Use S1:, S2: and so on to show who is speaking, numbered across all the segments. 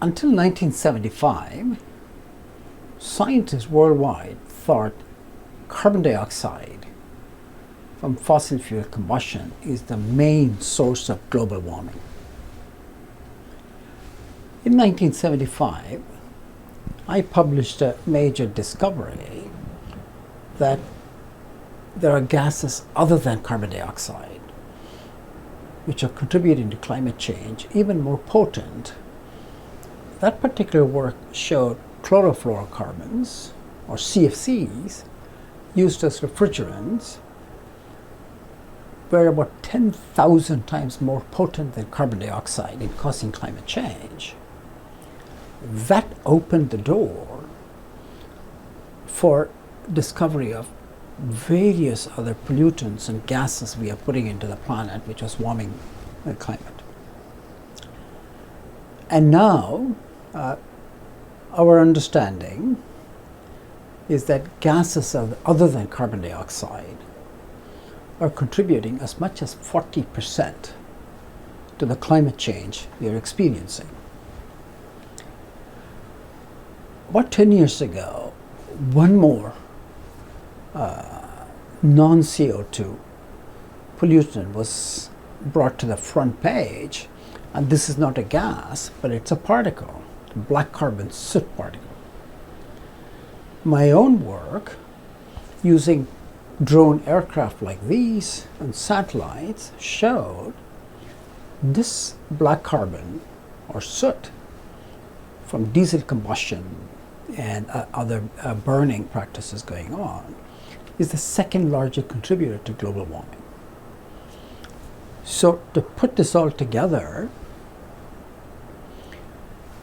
S1: Until 1975, scientists worldwide thought carbon dioxide from fossil fuel combustion is the main source of global warming. In 1975, I published a major discovery that there are gases other than carbon dioxide which are contributing to climate change, even more potent. That particular work showed chlorofluorocarbons, or CFCs, used as refrigerants were about 10,000 times more potent than carbon dioxide in causing climate change. That opened the door for discovery of various other pollutants and gases we are putting into the planet, which was warming the climate. And now, our understanding is that gases other than carbon dioxide are contributing as much as 40% to the climate change we are experiencing. About 10 years ago, one more non-CO2 pollutant was brought to the front page, and this is not a gas, but it's a particle, a black carbon soot particle. My own work using drone aircraft like these and satellites showed this black carbon or soot from diesel combustion and other burning practices going on is the second largest contributor to global warming. So to put this all together,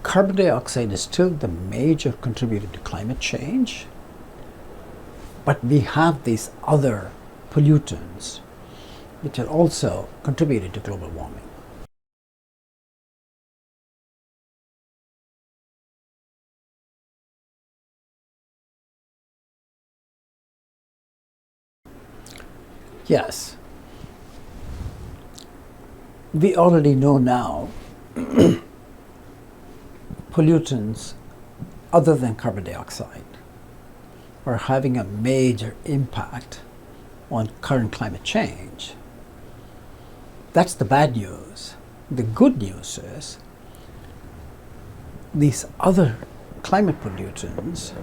S1: carbon dioxide is still the major contributor to climate change, but we have these other pollutants which are also contributing to global warming. Yes, we already know now pollutants other than carbon dioxide are having a major impact on current climate change. That's the bad news. The good news is these other climate pollutants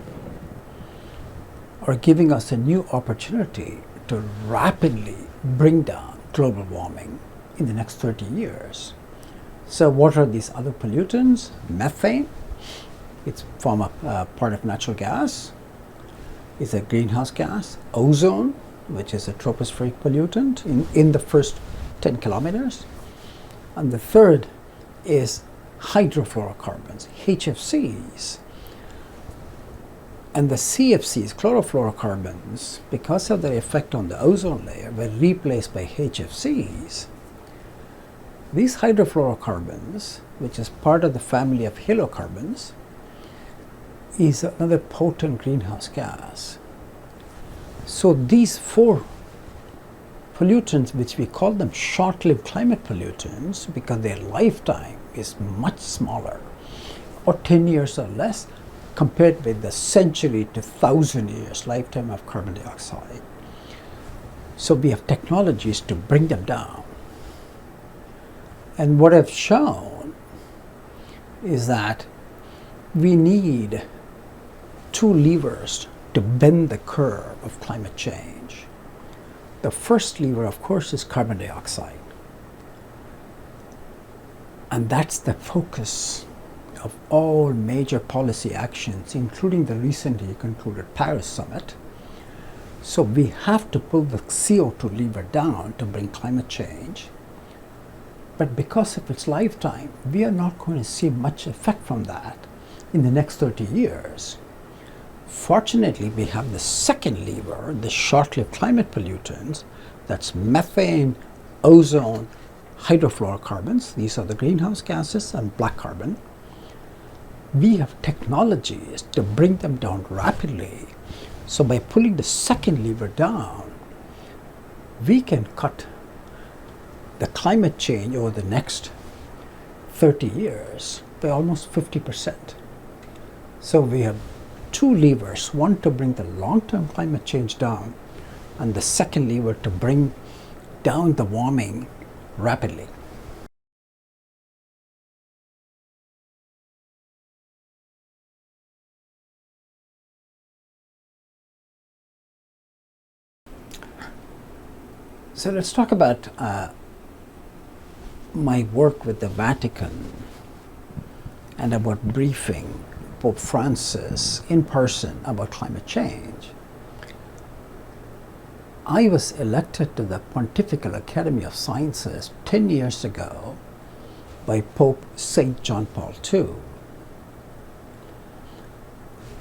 S1: are giving us a new opportunity to rapidly bring down global warming in the next 30 years. So what are these other pollutants? Methane, it's form of part of natural gas, is a greenhouse gas. Ozone, which is a tropospheric pollutant in the first 10 kilometers. And the third is hydrofluorocarbons, HFCs. And the CFCs, chlorofluorocarbons, because of their effect on the ozone layer, were replaced by HFCs. These hydrofluorocarbons, which is part of the family of halocarbons, is another potent greenhouse gas. So these four pollutants, which we call them short-lived climate pollutants because their lifetime is much smaller, or 10 years or less, compared with the century to 1,000 years lifetime of carbon dioxide. So we have technologies to bring them down. And what I've shown is that we need two levers to bend the curve of climate change. The first lever, of course, is carbon dioxide. And that's the focus of all major policy actions, including the recently concluded Paris Summit. So we have to pull the CO2 lever down to bring climate change. But because of its lifetime, we are not going to see much effect from that in the next 30 years. Fortunately, we have the second lever, the short-lived climate pollutants, that's methane, ozone, hydrofluorocarbons, these are the greenhouse gases, and black carbon. We have technologies to bring them down rapidly. So by pulling the second lever down, we can cut the climate change over the next 30 years by almost 50%. So we have two levers, one to bring the long-term climate change down, and the second lever to bring down the warming rapidly. So let's talk about my work with the Vatican and about briefing Pope Francis in person about climate change. I was elected to the Pontifical Academy of Sciences 10 years ago by Pope St. John Paul II.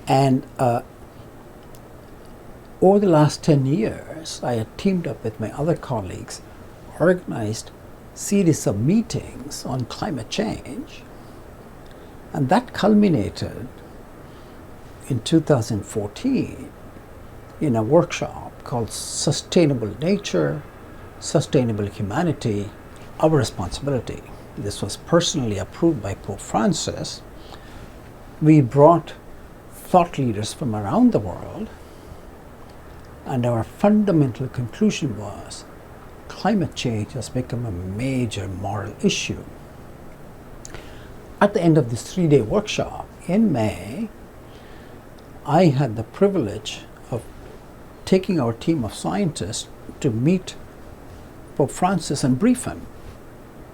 S1: And over the last 10 years, I had teamed up with my other colleagues, organized a series of meetings on climate change, and that culminated in 2014 in a workshop called Sustainable Nature, Sustainable Humanity, Our Responsibility. This was personally approved by Pope Francis. We brought thought leaders from around the world, and our fundamental conclusion was climate change has become a major moral issue. At the end of this 3-day workshop in May, I had the privilege of taking our team of scientists to meet Pope Francis and brief him.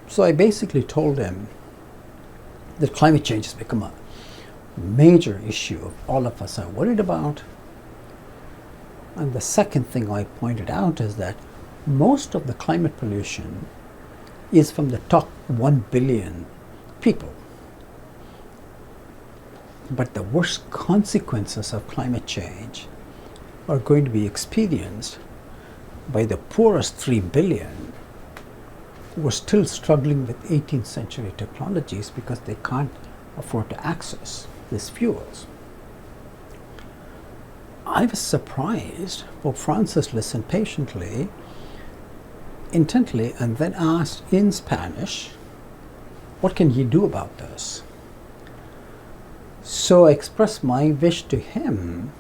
S1: So I basically told him that climate change has become a major issue all of us are worried about. And the second thing I pointed out is that most of the climate pollution is from the top 1 billion people. But the worst consequences of climate change are going to be experienced by the poorest 3 billion who are still struggling with 18th century technologies because they can't afford to access these fuels. I was surprised. Pope Francis listened patiently, intently, and then asked in Spanish, what can he do about this? So I expressed my wish to him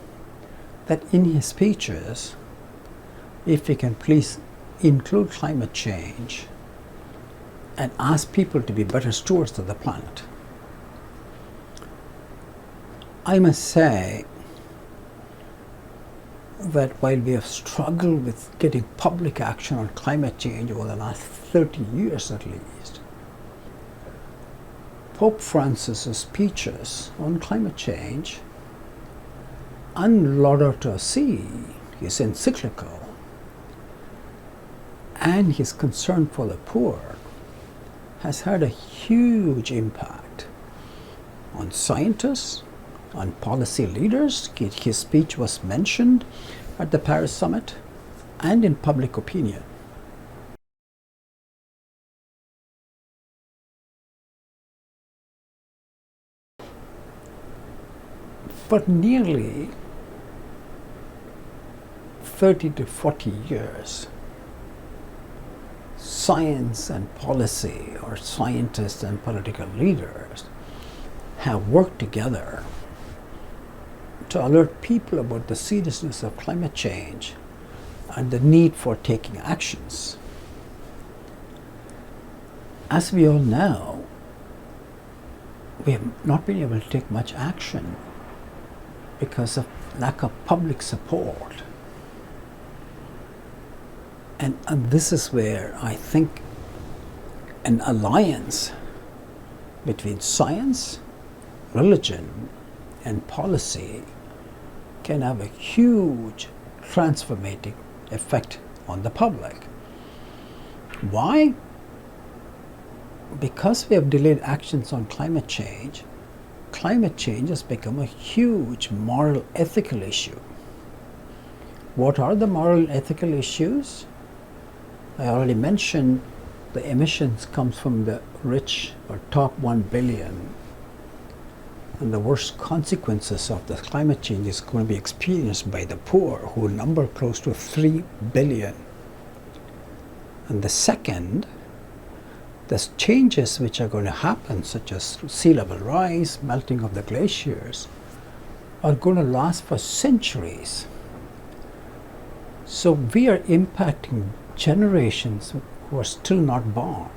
S1: that in his speeches, if he can please include climate change and ask people to be better stewards of the planet. I must say that while we have struggled with getting public action on climate change over the last 30 years at least, Pope Francis's speeches on climate change and Laudato Si, his encyclical, and his concern for the poor has had a huge impact on scientists, on policy leaders. His speech was mentioned at the Paris summit and in public opinion. For nearly 30 to 40 years, science and policy, or scientists and political leaders, have worked together to alert people about the seriousness of climate change and the need for taking actions. As we all know, we have not been able to take much action because of lack of public support. And this is where I think an alliance between science, religion, and policy can have a huge transformative effect on the public. Why? Because we have delayed actions on climate change has become a huge moral ethical issue. What are the moral ethical issues? I already mentioned the emissions comes from the rich or top 1 billion. And the worst consequences of the climate change is going to be experienced by the poor, who number close to 3 billion. And the second the changes which are going to happen, such as sea level rise, melting of the glaciers, are going to last for centuries. So we are impacting generations who are still not born.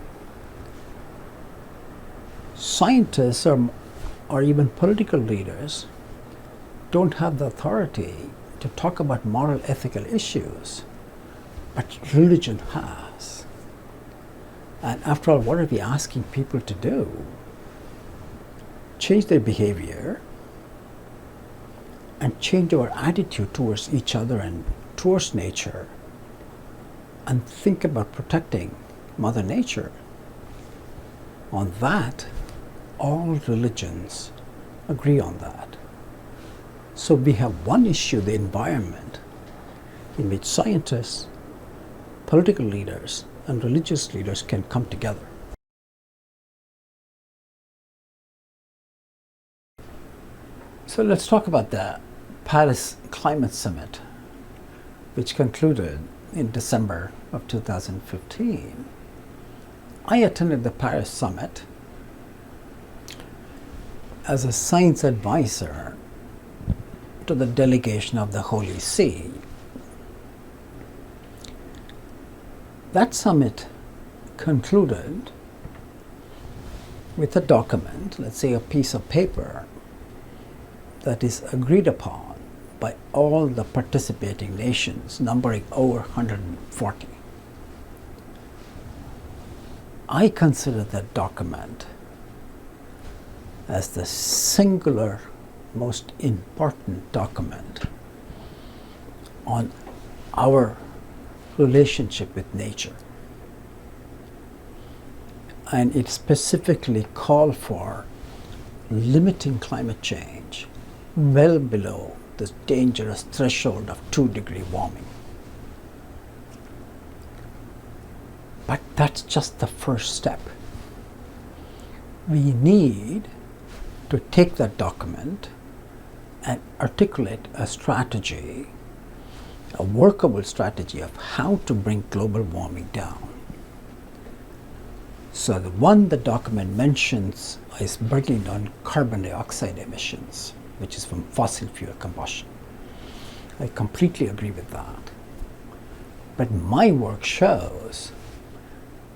S1: Scientists or even political leaders don't have the authority to talk about moral ethical issues, but religion has. And after all, what are we asking people to do? Change their behavior and change our attitude towards each other and towards nature, and think about protecting Mother Nature. On that, all religions agree on that. So we have one issue, the environment, in which scientists, political leaders, and religious leaders can come together. So let's talk about the Paris Climate Summit, which concluded in December of 2015. I attended the Paris Summit as a science advisor to the delegation of the Holy See. That summit concluded with a document, let's say a piece of paper, that is agreed upon by all the participating nations, numbering over 140. I consider that document as the singular most important document on our relationship with nature. And it specifically called for limiting climate change well below this dangerous threshold of 2-degree warming. But that's just the first step. We need to take that document and articulate a strategy, a workable strategy of how to bring global warming down. So the one the document mentions is bringing down carbon dioxide emissions, which is from fossil fuel combustion. I completely agree with that. But my work shows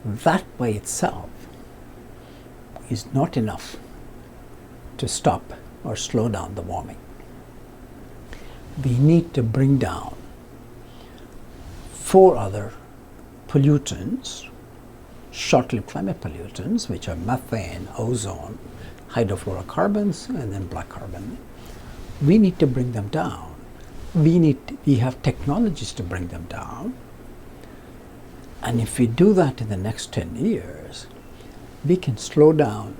S1: that by itself is not enough to stop or slow down the warming. We need to bring down 4 other pollutants, short-lived climate pollutants, which are methane, ozone, hydrofluorocarbons, and then black carbon. We need to bring them down. We have technologies to bring them down. And if we do that in the next 10 years, we can slow down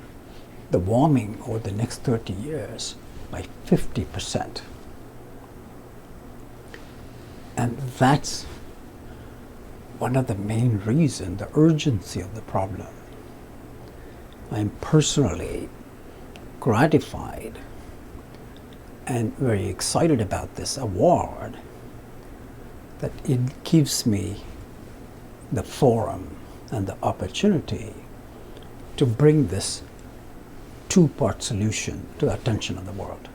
S1: the warming over the next 30 years by 50%. And that's one of the main reasons, the urgency of the problem. I'm personally gratified and very excited about this award, that it gives me the forum and the opportunity to bring this 2-part solution to the attention of the world.